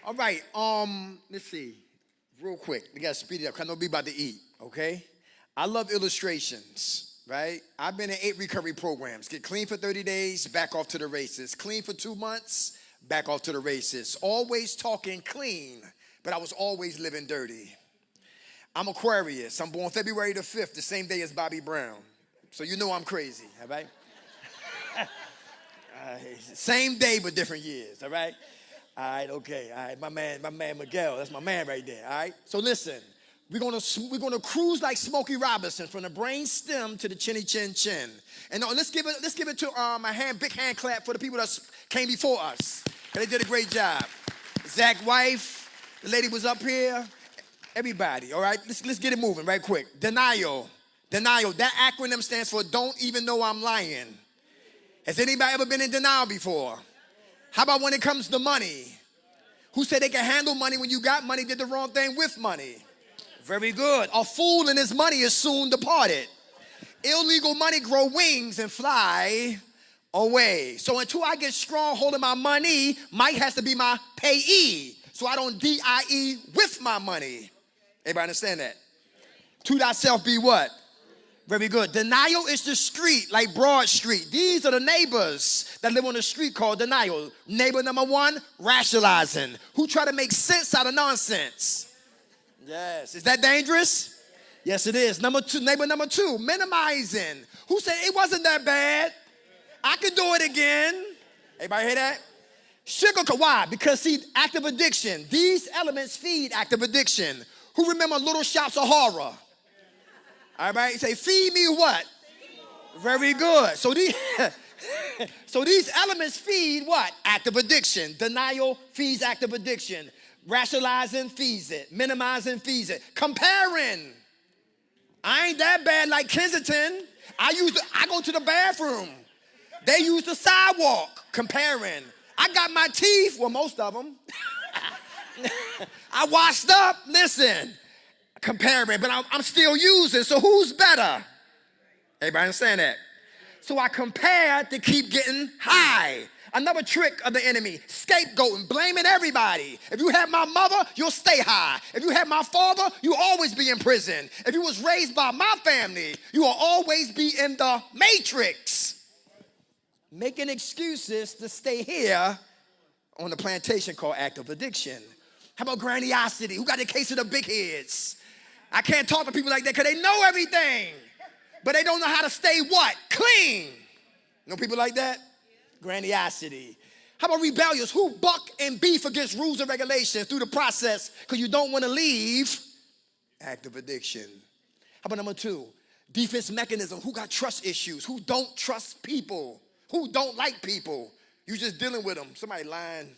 All right, let's see. Real quick, we gotta speed it up, 'cause I know we about to eat, okay? I love illustrations, right? I've been in 8 recovery programs. Get clean for 30 days, back off to the races. Clean for 2 months, back off to the races. Always talking clean, but I was always living dirty. I'm Aquarius. I'm born February the 5th, the same day as Bobby Brown. So you know I'm crazy, all right? Same day, but different years, all right? All right, okay, all right, my man Miguel, that's my man right there, all right? So listen, we're gonna cruise like Smokey Robinson from the brain stem to the chinny chin chin. And let's give it to big hand clap for the people that came before us. They did a great job. Zach's wife, the lady was up here, everybody, all right? Let's get it moving right quick. Denial, that acronym stands for don't even know I'm lying. Has anybody ever been in denial before? How about when it comes to money? Who said they can handle money when you got money, did the wrong thing with money? Very good. A fool and his money is soon departed. Illegal money grow wings and fly away. So until I get strong holding my money, Mike has to be my payee. So I don't DIE with my money. Everybody understand that? To thyself be what? Very good. Denial is the street, like Broad Street. These are the neighbors that live on the street called denial. Neighbor number 1, rationalizing. Who try to make sense out of nonsense. Yes. Is that dangerous? Yes, it is. Neighbor number 2, minimizing. Who said it wasn't that bad? I could do it again. Everybody hear that? Sugarcoat. Why? Because see, active addiction. These elements feed active addiction. Who remember Little Shops of Horror? All right, say, feed me what? Very good. So these elements feed what? Active addiction. Denial feeds active addiction. Rationalizing feeds it. Minimizing feeds it. Comparing. I ain't that bad like Kensington. I go to the bathroom. They use the sidewalk. Comparing. I got my teeth, well, most of them. I washed up. Listen. Comparing, but I'm still using, so who's better? Everybody understand that? So I compare to keep getting high. Another trick of the enemy, scapegoating, blaming everybody. If you have my mother, you'll stay high. If you have my father, you'll always be in prison. If you was raised by my family, you will always be in the matrix. Making excuses to stay here on the plantation called active addiction. How about grandiosity? Who got the case of the big heads? I can't talk to people like that because they know everything, but they don't know how to stay what? Clean. You know people like that? Grandiosity. How about rebellious? Who buck and beef against rules and regulations through the process because you don't want to leave? Active addiction. How about number 2? Defense mechanism. Who got trust issues? Who don't trust people? Who don't like people? You just dealing with them. Somebody lying.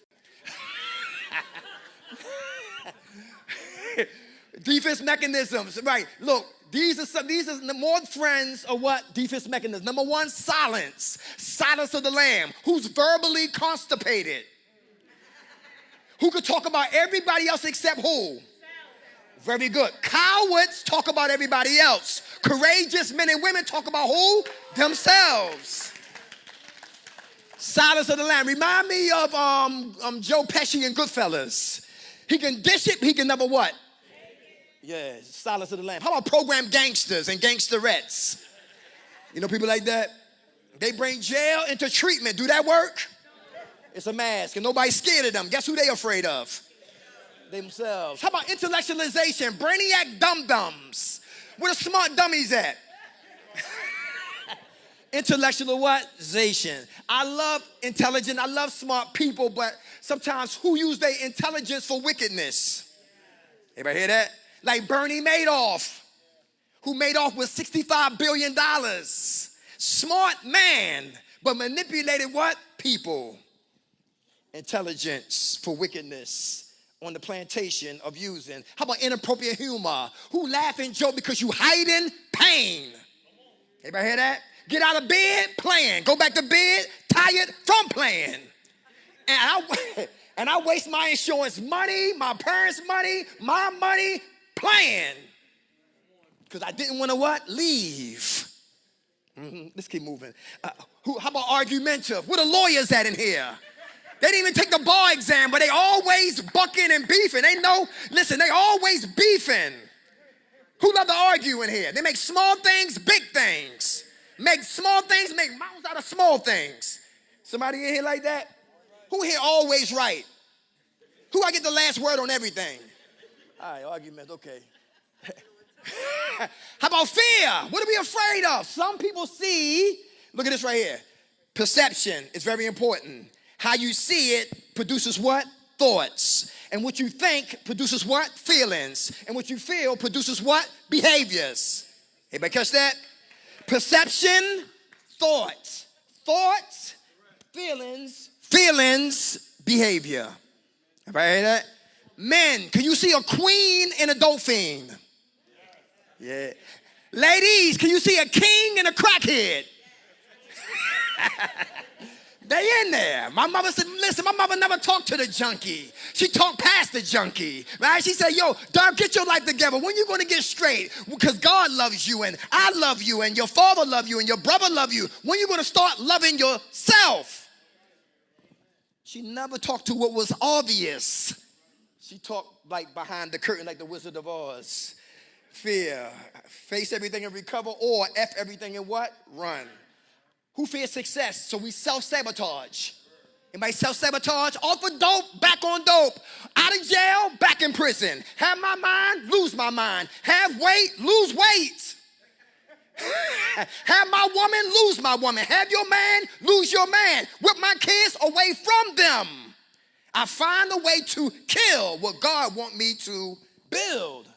Defense mechanisms, right? Look, these are more friends of what? Defense mechanisms. Number 1, silence. Silence of the lamb. Who's verbally constipated? Who could talk about everybody else except who? Very good. Cowards talk about everybody else. Courageous men and women talk about who? Themselves. Silence of the lamb. Remind me of Joe Pesci in Goodfellas. He can dish it, but he can never what? Yeah, silence of the lamb. How about program gangsters and gangsterettes? You know people like that? They bring jail into treatment. Do that work? It's a mask, and nobody's scared of them. Guess who they afraid of? Themselves. How about intellectualization? Brainiac dum-dums. Where the smart dummies at? Intellectual what-zation. I love intelligent, I love smart people, but sometimes who use their intelligence for wickedness? Everybody hear that? Like Bernie Madoff, who made off with $65 billion. Smart man, but manipulated what? People. Intelligence for wickedness on the plantation of using. How about inappropriate humor? Who laugh and joke because you hiding pain? Everybody hear that? Get out of bed, playing. Go back to bed, tired from playing. And I waste my insurance money, my parents' money, my money, playing. Because I didn't want to what? Leave. Let's keep moving. How about argumentative? Where the lawyers at in here? They didn't even take the bar exam, but they always bucking and beefing. They know, listen, they always beefing. Who love to argue in here? They make small things big things. Make small things, make mountains out of small things. Somebody in here like that? Who here always right? Who I get the last word on everything? All right, argument, okay. How about fear? What are we afraid of? Some people see, look at this right here. Perception is very important. How you see it produces what? Thoughts. And what you think produces what? Feelings. And what you feel produces what? Behaviors. Anybody catch that? Perception, thoughts. Thoughts, feelings, behavior. Everybody hear that? Men, can you see a queen and a dolphin? Yeah. Ladies, can you see a king and a crackhead? They in there. My mother said, listen, my mother never talked to the junkie. She talked past the junkie, right? She said, yo, dog, get your life together. When you going to get straight? Because God loves you, and I love you, and your father love you, and your brother love you. When you going to start loving yourself? She never talked to what was obvious. She talked like behind the curtain like the Wizard of Oz. Fear. Face everything and recover, or F everything and what? Run. Who fears success? So we self-sabotage. Anybody self-sabotage? Off of dope, back on dope. Out of jail, back in prison. Have my mind, lose my mind. Have weight, lose weight. Have my woman, lose my woman. Have your man, lose your man. Whip my kids away from them. I find a way to kill what God wants me to build.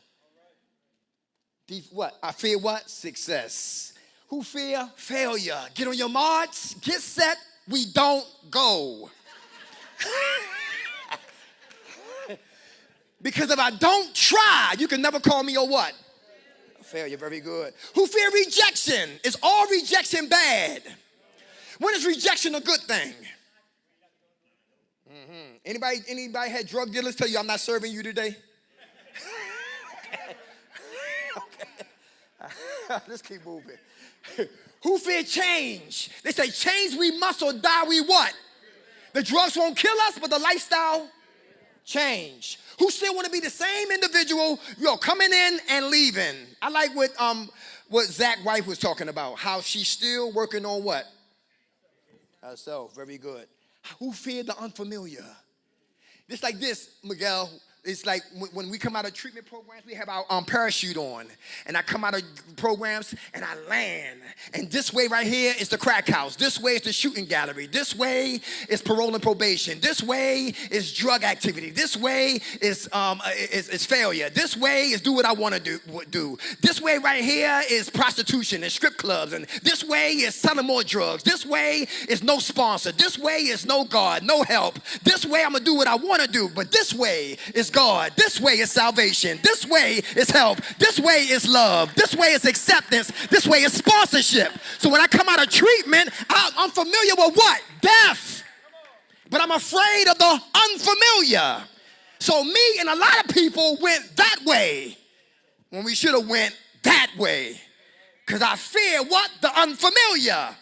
What? I fear what? Success. Who fear? Failure. Get on your march, get set, we don't go. Because if I don't try, you can never call me a what? A failure, very good. Who fear rejection? Is all rejection bad? When is rejection a good thing? Anybody had drug dealers tell you I'm not serving you today? Okay. Let's keep moving. Who fear change? They say change we must or die we what? The drugs won't kill us, but the lifestyle change. Who still want to be the same individual, coming in and leaving? I like what Zach's wife was talking about, how she's still working on what? Herself, very good. Who feared the unfamiliar? Just like this, Miguel. It's like when we come out of treatment programs, we have our parachute on. And I come out of programs and I land. And this way right here is the crack house. This way is the shooting gallery. This way is parole and probation. This way is drug activity. This way is failure. This way is do what I want to do. This way right here is prostitution and strip clubs. And this way is selling more drugs. This way is no sponsor. This way is no God, no help. This way I'm going to do what I want to do. But this way is God. This way is salvation. This way is help. This way is love. This way is acceptance. This way is sponsorship. So when I come out of treatment, I'm familiar with what? Death. But I'm afraid of the unfamiliar. So me and a lot of people went that way when we should have went that way. Because I fear what? The unfamiliar.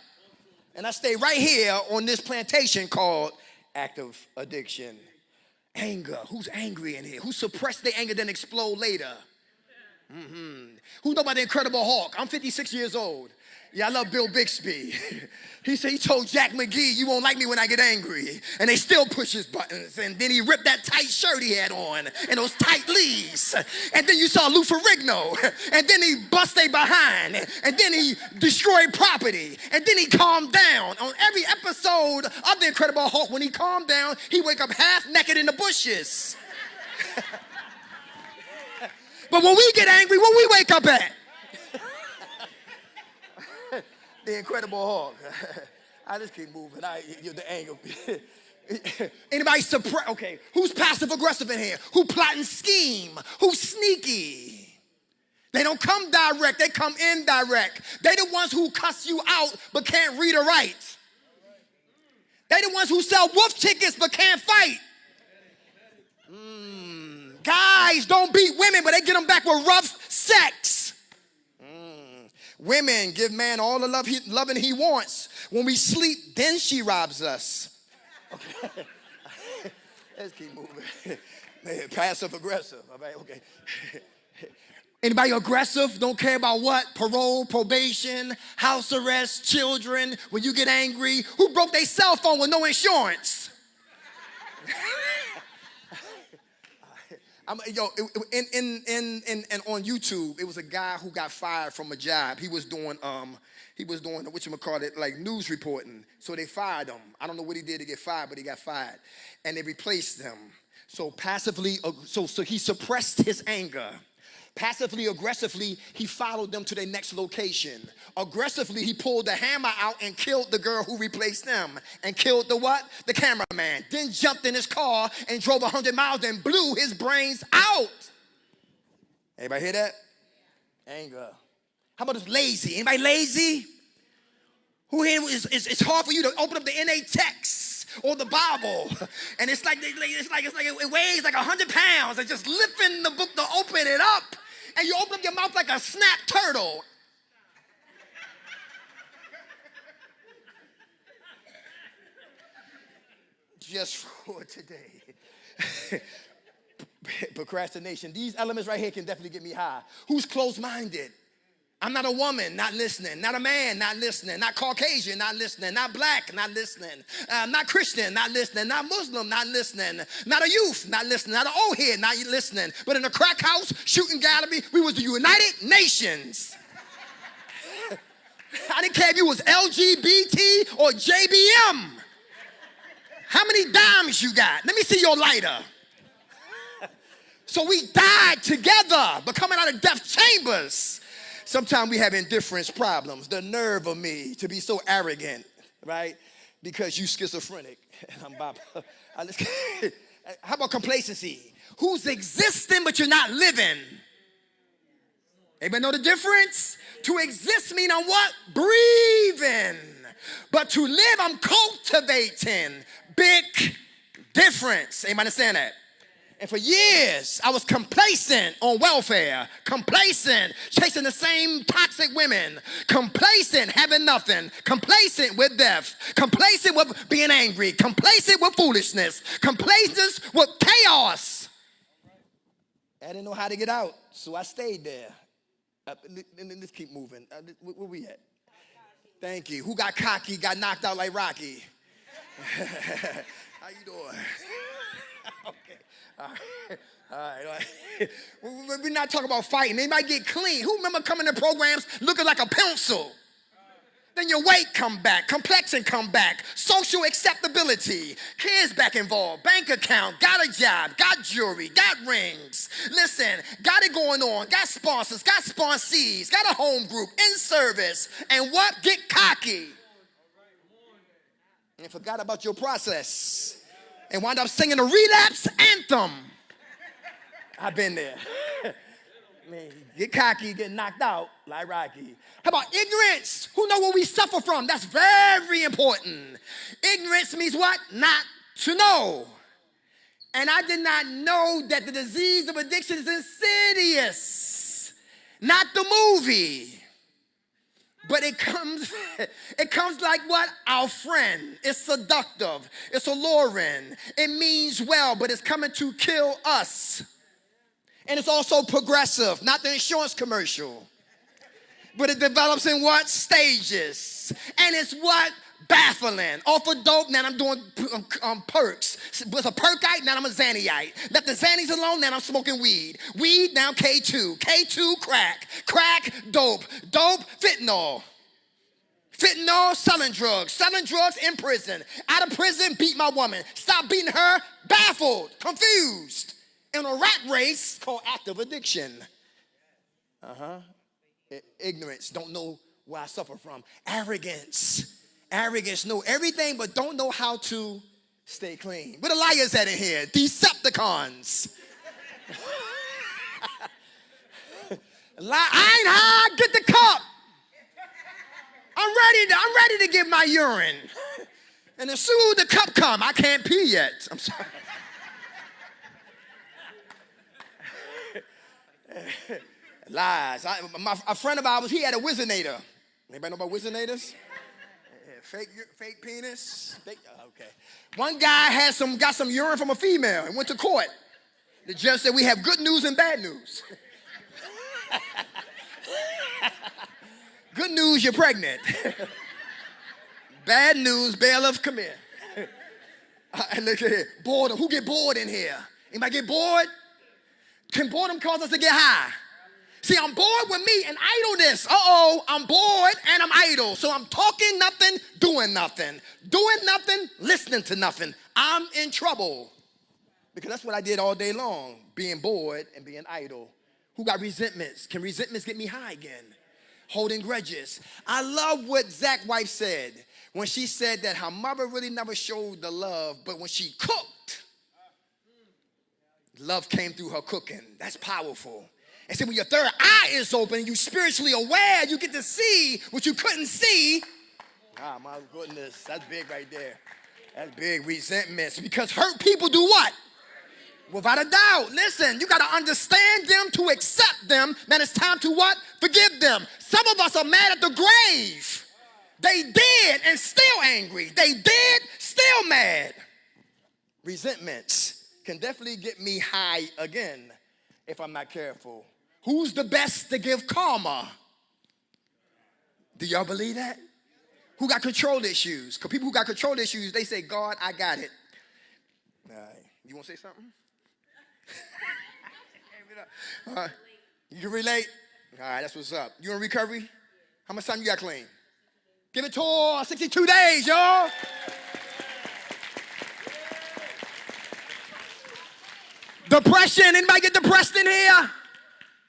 And I stay right here on this plantation called active addiction. Anger. Who's angry in here? Who suppressed their anger then explode later? Who know about the Incredible Hulk? I'm 56 years old. Yeah, I love Bill Bixby. He said he told Jack McGee, you won't like me when I get angry. And they still push his buttons. And then he ripped that tight shirt he had on and those tight leaves. And then you saw Lou Ferrigno. And then he bust they behind. And then he destroyed property. And then he calmed down. On every episode of The Incredible Hulk, when he calmed down, he wake up half naked in the bushes. But when we get angry, what we wake up at? The Incredible Hulk. I just keep moving. The anger. Anybody surprise? Okay, who's passive aggressive in here? Who plot and scheme? Who's sneaky? They don't come direct. They come indirect. They the ones who cuss you out but can't read or write. They the ones who sell wolf tickets but can't fight. Guys don't beat women, but they get them back with rough sex. Women give man all the loving he wants. When we sleep, then she robs us. Okay. Let's keep moving. Man, passive aggressive. All right, okay. Anybody aggressive? Don't care about what? Parole, probation, house arrest, children. When you get angry, who broke their cell phone with no insurance? And on YouTube, it was a guy who got fired from a job. He was doing whatchamacallit, like news reporting. So they fired him. I don't know what he did to get fired, but he got fired. And they replaced him. So so he suppressed his anger. Passively, aggressively, he followed them to their next location. Aggressively, he pulled the hammer out and killed the girl who replaced them. And killed the what? The cameraman. Then jumped in his car and drove 100 miles and blew his brains out. Everybody hear that? Anger. How about this lazy? Anybody lazy? Who here it's hard for you to open up the NA text or the Bible, and it weighs like 100 pounds, and just lifting the book to open it up, and you open up your mouth like a snapped turtle. Just for today. Procrastination. These elements right here can definitely get me high. Who's closed-minded? I'm not a woman, not listening. Not a man, not listening. Not Caucasian, not listening. Not black, not listening. Not Christian, not listening. Not Muslim, not listening. Not a youth, not listening. Not an old head, not listening. But in a crack house, shooting gallery, we was the United Nations. I didn't care if you was LGBT or JBM. How many dimes you got? Let me see your lighter. So we died together, but coming out of death chambers. Sometimes we have indifference problems. The nerve of me to be so arrogant, right? Because you schizophrenic. I'm bipolar. How about complacency? Who's existing but you're not living? Anybody know the difference? To exist mean I'm what? Breathing. But to live, I'm cultivating. Big difference. Anybody understand that? And for years, I was complacent on welfare, complacent, chasing the same toxic women, complacent, having nothing, complacent with death, complacent with being angry, complacent with foolishness, complacent with chaos. I didn't know how to get out, so I stayed there. Let's keep moving. Where we at? Thank you. Who got cocky, got knocked out like Rocky? How you doing? Okay. All right. We're not talking about fighting. They might get clean. Who remember coming to programs looking like a pencil? Then your weight come back, complexion come back, social acceptability, kids back involved, bank account, got a job, got jewelry, got rings. Listen, got it going on, got sponsors, got sponsees, got a home group, in service, and what? Get cocky. And forgot about your process. And wound up singing a relapse anthem. I've been there. Man, get cocky, get knocked out like Rocky. How about ignorance? Who know what we suffer from? That's very important. Ignorance means what? Not to know. And I did not know that the disease of addiction is insidious. Not the movie. But it comes like what? Our friend. It's seductive. It's alluring. It means well, but it's coming to kill us. And it's also progressive, not the insurance commercial. But it develops in what? Stages. And it's what? Baffling. Off of dope, now I'm doing perks. Was a perkite, now I'm a Xanniite. Let the Xannies alone, now I'm smoking weed. Weed, now K2. K2, crack. Crack, dope. Dope, fentanyl. Fentanyl, selling drugs. Selling drugs, in prison. Out of prison, beat my woman. Stop beating her, baffled, confused. In a rat race called active addiction. Ignorance, don't know where I suffer from. Arrogance. Arrogance, know everything but don't know how to stay clean. Where the liars at in here? Decepticons. I ain't high, get the cup. I'm ready to get my urine. And as soon as the cup come, I can't pee yet. I'm sorry. Lies. A friend of ours, he had a Whizzinator. Anybody know about Whizinators? fake penis. Okay. One guy got some urine from a female and went to court. The judge said we have good news and bad news. Good news, you're pregnant. Bad news, bailiff, come here. And look at here, boredom. Who get bored in here? Anybody get bored? Can boredom cause us to get high? See, I'm bored with me and idleness. I'm bored and I'm idle. So I'm talking nothing, doing nothing. Doing nothing, listening to nothing. I'm in trouble. Because that's what I did all day long, being bored and being idle. Who got resentments? Can resentments get me high again? Holding grudges. I love what Zach's wife said when she said that her mother really never showed the love, but when she cooked, love came through her cooking. That's powerful. And so when your third eye is open, you spiritually aware, you get to see what you couldn't see. Ah, my goodness, that's big right there. That's big, resentments. Because hurt people do what? Without a doubt. Listen, you got to understand them to accept them. Man, it's time to what? Forgive them. Some of us are mad at the grave. They did and still angry. They did, still mad. Resentments can definitely get me high again if I'm not careful. Who's the best to give karma? Do y'all believe that? Who got control issues? Because people who got control issues, they say, God, I got it. All right. You want to say something? You can relate? All right, that's what's up. You in recovery? How much time you got clean? Give it to her. 62 days, y'all. Depression. Anybody get depressed in here?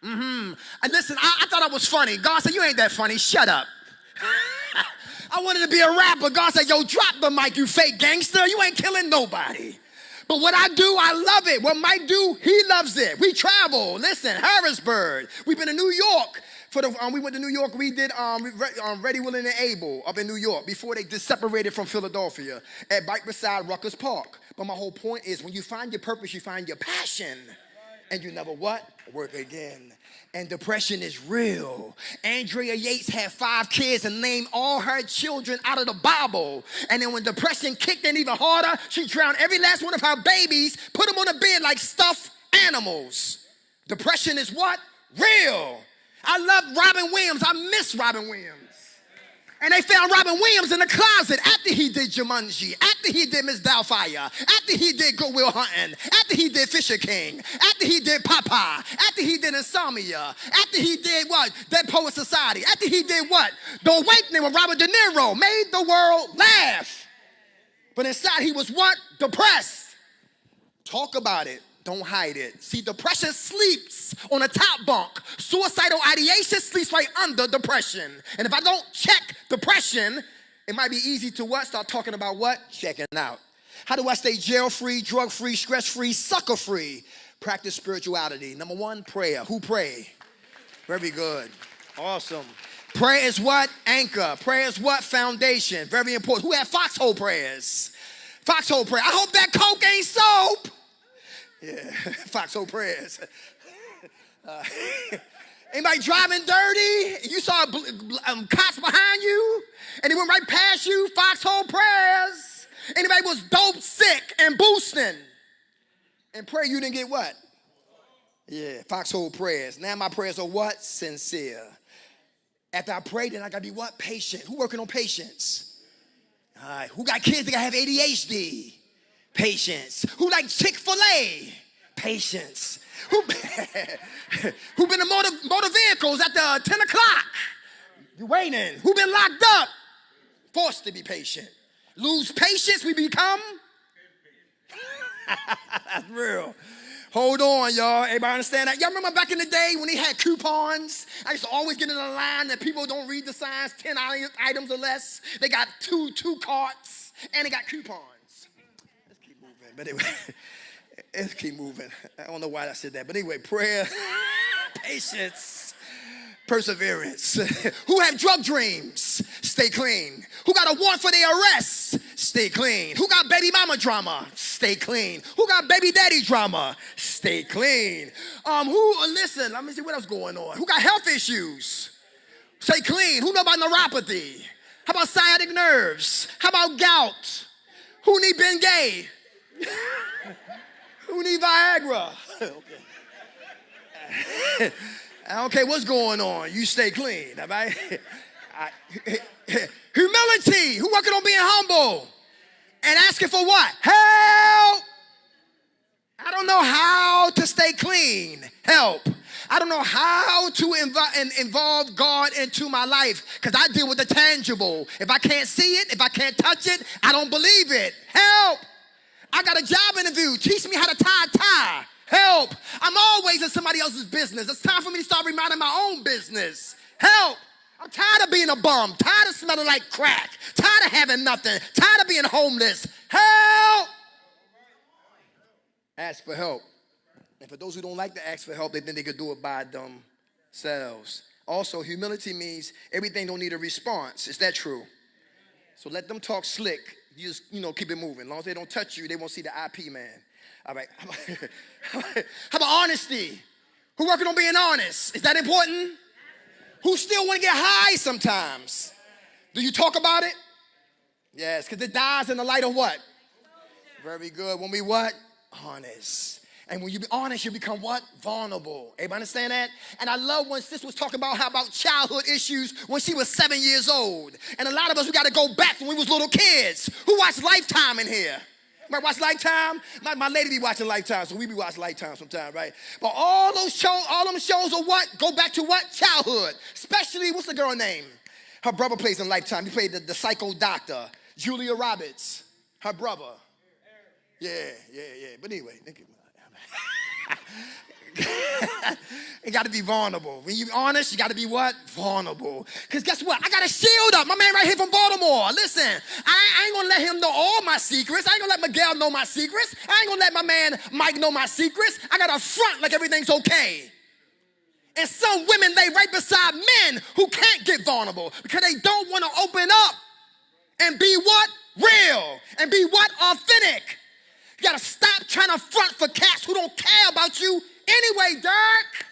And listen, I thought I was funny. God said, you ain't that funny. Shut up. I wanted to be a rapper. God said, yo, drop the mic, you fake gangster. You ain't killing nobody. But what I do, I love it. What Mike do, he loves it. We travel. Listen, Harrisburg. We've been to New York. We went to New York. We did Ready, Willing, and Able up in New York before they just separated from Philadelphia at right beside Rutgers Park. But my whole point is when you find your purpose, you find your passion. And you never what? Work again. And depression is real. Andrea Yates had 5 kids and named all her children out of the Bible. And then when depression kicked in even harder, she drowned every last one of her babies, put them on a bed like stuffed animals. Depression is what? Real. I love Robin Williams. I miss Robin Williams. And they found Robin Williams in the closet after he did Jumanji, after he did Miss Doubtfire, after he did Good Will Hunting, after he did Fisher King, after he did Papa, after he did Insomnia, after he did what? Dead Poet Society, after he did what? The Awakening with Robert De Niro, made the world laugh. But inside he was what? Depressed. Talk about it. Don't hide it. See, depression sleeps on a top bunk. Suicidal ideation sleeps right under depression. And if I don't check depression, it might be easy to what? Start talking about what? Checking out. How do I stay jail-free, drug-free, stress-free, sucker-free? Practice spirituality. Number 1, prayer. Who pray? Very good. Awesome. Prayer is what? Anchor. Prayer is what? Foundation. Very important. Who had foxhole prayers? Foxhole prayer. I hope that Coke ain't soap. Yeah, foxhole prayers. Anybody driving dirty? You saw cops behind you, and they went right past you. Foxhole prayers. Anybody was dope, sick, and boosting, and pray you didn't get what? Yeah, foxhole prayers. Now my prayers are what? Sincere. After I pray, then I gotta be what? Patient. Who working on patience? All right. Who got kids that have ADHD? Patience. Who like Chick-fil-A? Patience. Who been in motor vehicles at the 10 o'clock? You waiting. Who been locked up? Forced to be patient. Lose patience, we become? That's real. Hold on, y'all. Everybody understand that? Y'all remember back in the day when they had coupons? I used to always get in a line that people don't read the signs, 10 items or less. They got two carts, and they got coupons. But anyway, let's keep moving. I don't know why I said that. But anyway, prayer, patience, perseverance. Who have drug dreams? Stay clean. Who got a warrant for their arrest? Stay clean. Who got baby mama drama? Stay clean. Who got baby daddy drama? Stay clean. Listen, let me see what else going on. Who got health issues? Stay clean. Who know about neuropathy? How about sciatic nerves? How about gout? Who need Bengay? Who need Viagra? Okay. I don't care what's going on. You stay clean, all right? Humility. Who working on being humble? And asking for what? Help. I don't know how to stay clean. Help. I don't know how to involve God into my life because I deal with the tangible. If I can't see it, if I can't touch it, I don't believe it. Help. I got a job interview. Teach me how to tie a tie. Help. I'm always in somebody else's business. It's time for me to start reminding my own business. Help. I'm tired of being a bum, tired of smelling like crack, tired of having nothing, tired of being homeless. Help. Ask for help. And for those who don't like to ask for help, they think they could do it by themselves. Also, humility means everything don't need a response. Is that true? So let them talk slick. You just, keep it moving. As long as they don't touch you, they won't see the IP man. All right. How about honesty? Who working on being honest? Is that important? Who still want to get high sometimes? Do you talk about it? Yes, because it dies in the light of what? Very good. When we what? Honest. And when you be honest, you become what? Vulnerable. Everybody understand that? And I love when sis was talking about how about childhood issues when she was 7 years old. And a lot of us, we got to go back when we was little kids. Who watched Lifetime in here? Might watch Lifetime? My lady be watching Lifetime, so we be watching Lifetime sometime, right? But all them shows are what? Go back to what? Childhood. Especially, what's the girl name? Her brother plays in Lifetime. He played the psycho doctor, Julia Roberts. Her brother. Yeah. But anyway, you got to be vulnerable. When you're honest, you got to be what? Vulnerable. Because guess what? I got a shield up. My man right here from Baltimore. Listen, I ain't going to let him know all my secrets. I ain't going to let Miguel know my secrets. I ain't going to let my man Mike know my secrets. I got a front like everything's okay. And some women lay right beside men who can't get vulnerable because they don't want to open up and be what? Real. And be what? Authentic. You got to stop trying to front for cats who don't care about you anyway, Derrick.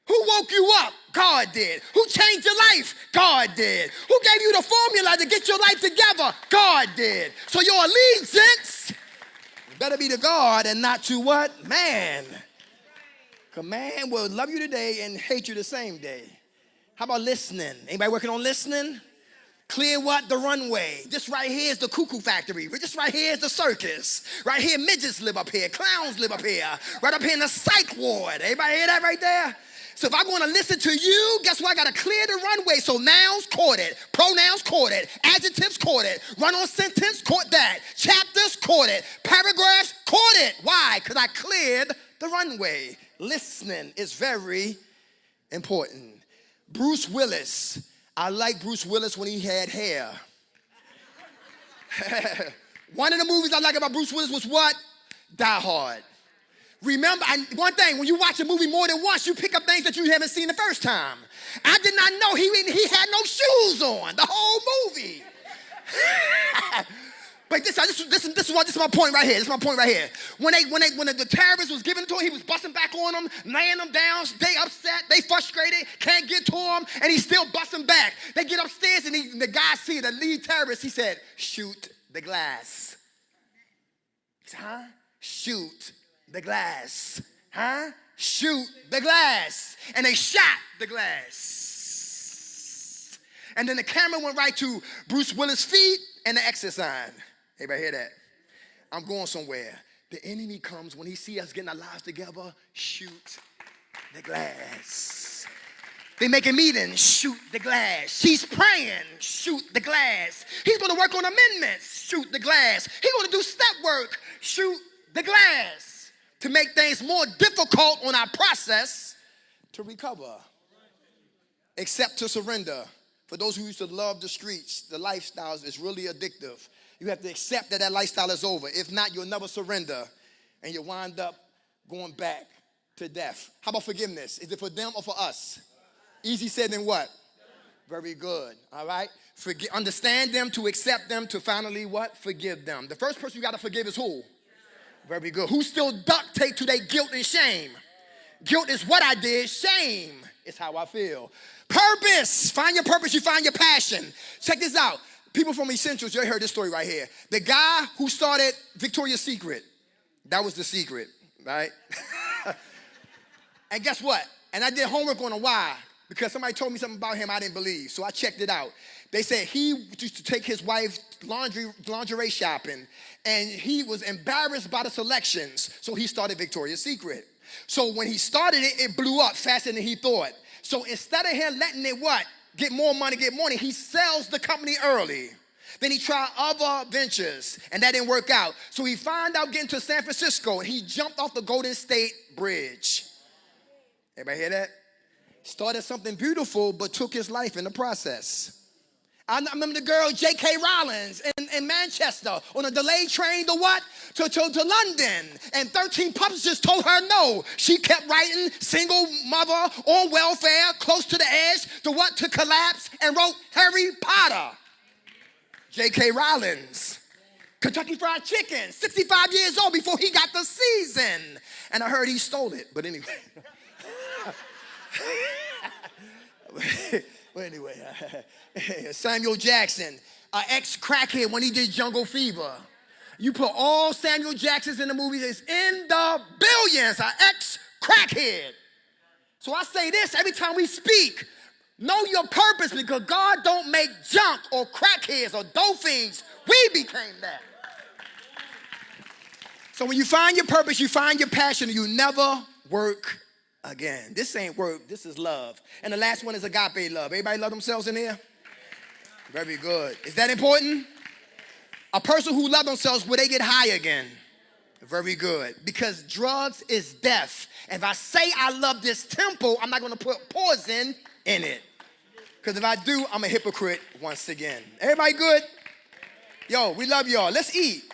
Who woke you up? God did. Who changed your life? God did. Who gave you the formula to get your life together? God did. So your allegiance better be to God and not to what? Man. Because man will love you today and hate you the same day. How about listening? Anybody working on listening? Clear what? The runway. This right here is the cuckoo factory. This right here is the circus. Right here, midgets live up here. Clowns live up here. Right up here in the psych ward. Everybody hear that right there? So if I want to listen to you, guess what? I got to clear the runway. So nouns, caught it. Pronouns, caught it. Adjectives, caught it. Run-on sentence, caught that. Chapters, caught it. Paragraphs, caught it. Why? Because I cleared the runway. Listening is very important. Bruce Willis. I like Bruce Willis when he had hair. One of the movies I like about Bruce Willis was what? Die Hard. Remember, one thing, when you watch a movie more than once, you pick up things that you haven't seen the first time. I did not know he had no shoes on the whole movie. But this is my point right here. This is my point right here. When the terrorist was giving it to him, he was busting back on them, laying them down. They upset, they frustrated, can't get to him, and he's still busting back. They get upstairs, and the guy see the lead terrorist. He said, "Shoot the glass." He said, "Huh? Shoot the glass. Huh? Shoot the glass." And they shot the glass. And then the camera went right to Bruce Willis' feet and the exit sign. Everybody hear that? I'm going somewhere. The enemy comes when he see us getting our lives together. Shoot the glass. They making meetings. Shoot the glass. She's praying. Shoot the glass. He's going to work on amendments. Shoot the glass. He's going to do step work. Shoot the glass. To make things more difficult on our process to recover. Except to surrender. For those who used to love the streets, the lifestyles is really addictive. You have to accept that lifestyle is over. If not, you'll never surrender. And you'll wind up going back to death. How about forgiveness? Is it for them or for us? Easy said than what? Very good. All right? Understand them, to accept them, to finally what? Forgive them. The first person you got to forgive is who? Very good. Who's still duct taped to their guilt and shame? Guilt is what I did. Shame It's how I feel. Purpose. Find your purpose, you find your passion. Check this out. People from Essentials, you heard this story right here. The guy who started Victoria's Secret, that was the secret, right? And guess what? And I did homework on him. Why? Because somebody told me something about him I didn't believe. So I checked it out. They said he used to take his wife lingerie shopping, and he was embarrassed by the selections, so he started Victoria's Secret. So when he started it, it blew up faster than he thought. So instead of him letting it get more money, he sells the company early. Then he tried other ventures, and that didn't work out. So he found out getting to San Francisco, and he jumped off the Golden State Bridge. Everybody hear that? Started something beautiful, but took his life in the process. I remember the girl J.K. Rowling in Manchester on a delayed train to what? To London. And 13 pups just told her no. She kept writing, single mother on welfare, close to the edge, to what? To collapse, and wrote Harry Potter. J.K. Rowling's. Kentucky Fried Chicken, 65 years old before he got the season. And I heard he stole it, but anyway. Well, anyway, Samuel Jackson, an ex-crackhead when he did Jungle Fever. You put all Samuel Jacksons in the movies, it's in the billions, an ex-crackhead. So I say this every time we speak, know your purpose, because God don't make junk or crackheads or dolphins. We became that. So when you find your purpose, you find your passion, you never work again. This ain't work, this is love. And the last one is agape love. Everybody love themselves in here? Very good. Is that important? A person who loves themselves, will they get high again? Very good. Because drugs is death. If I say I love this temple, I'm not going to put poison in it. Because if I do, I'm a hypocrite once again. Everybody good? Yo, we love y'all. Let's eat.